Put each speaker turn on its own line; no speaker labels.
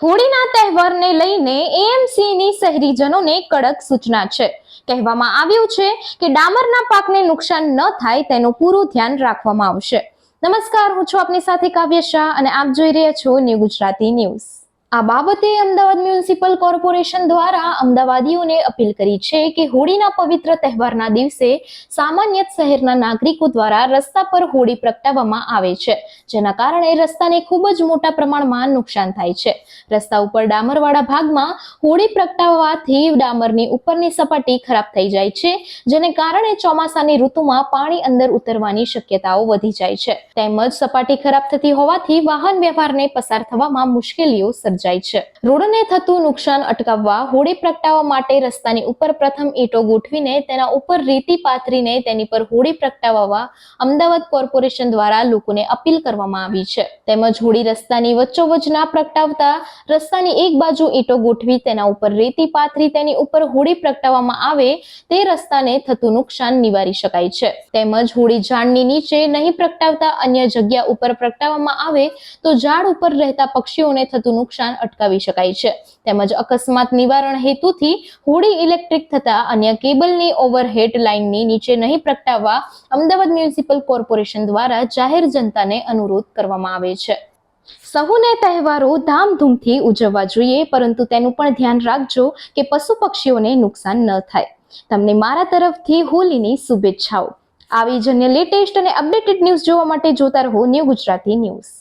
હોળીના તહેવારને લઈને એએમસીની શહેરીજનોને કડક સૂચના છે. કહેવામાં આવ્યું છે કે ડામરના પાકને નુકસાન ન થાય તેનું પૂરું ધ્યાન રાખવામાં આવશે. નમસ્કાર, હું છું આપની સાથે કાવ્ય શાહ અને આપ જોઈ રહ્યા છો ન્યૂ ગુજરાતી ન્યૂઝ. આ બાબતે અમદાવાદ મ્યુનિસિપલ કોર્પોરેશન દ્વારા અમદાવાદીઓને અપીલ કરી છે કે હોળીના પવિત્ર તહેવારના દિવસે સામાન્ય શહેરના નાગરિકો દ્વારા રસ્તા પર હોળી પ્રગટાવવામાં આવે છે, જેના કારણે રસ્તાને ખૂબ જ મોટા પ્રમાણમાં નુકસાન થાય છે. રસ્તા ઉપર ડામરવાળા ભાગમાં હોળી પ્રગટાવવાથી ડામરની ઉપરની સપાટી ખરાબ થઈ જાય છે, જેને કારણે ચોમાસાની ઋતુમાં પાણી અંદર ઉતરવાની શક્યતાઓ વધી જાય છે. તેમજ સપાટી ખરાબ થતી હોવાથી વાહન વ્યવહારને પસાર થવામાં મુશ્કેલીઓ સર્જાય છે. રોડને થતું નુકસાન અટકાવવા હોળી પ્રગટાવવા માટે રસ્તાની ઉપર પ્રથમ ઈંટો ગોઠવીને તેના ઉપર રેતી પાથરીને તેની પર હોળી પ્રગટાવવા અમદાવાદ કોર્પોરેશન દ્વારા લોકોને અપીલ કરવામાં આવી છે. તેમજ હોળી રસ્તાની વચ્ચોવચ્ચ ના પ્રગટાવતા રસ્તાની એક બાજુ ઈંટો ગોઠવી તેના ઉપર રેતી પાથરી તેની ઉપર હોળી પ્રગટાવવામાં આવે તે રસ્તાને થતું નુકસાન નિવારી શકાય છે. તેમજ હોળી ઝાડની નીચે નહીં પ્રગટાવતા અન્ય જગ્યા ઉપર પ્રગટાવવામાં આવે તો ઝાડ ઉપર રહેતા પક્ષીઓને થતું નુકસાન અટકાવી શકાય છે. તેમજ અકસ્માત નિવારણ હેતુથી હોળી ઇલેક્ટ્રિક થતા અન્ય કેબલની ઓવરહેડ લાઇનની નીચે નહીં પ્રગટાવવા અમદાવાદ મ્યુનિસિપલ કોર્પોરેશન દ્વારા જાહેર જનતાને અનુરોધ કરવામાં આવે છે. સહુને તહેવારો ધામધૂમથી ઉજવવા જોઈએ, પરંતુ તેનું પણ ધ્યાન રાખજો કે પશુ પક્ષીઓને નુકસાન ન થાય. તમને મારા તરફથી હોળીની શુભેચ્છાઓ. આવી જ અન્ય લેટેસ્ટ અને અપડેટેડ ન્યૂઝ જોવા માટે જોતા રહો ન્યૂ ગુજરાતી ન્યૂઝ.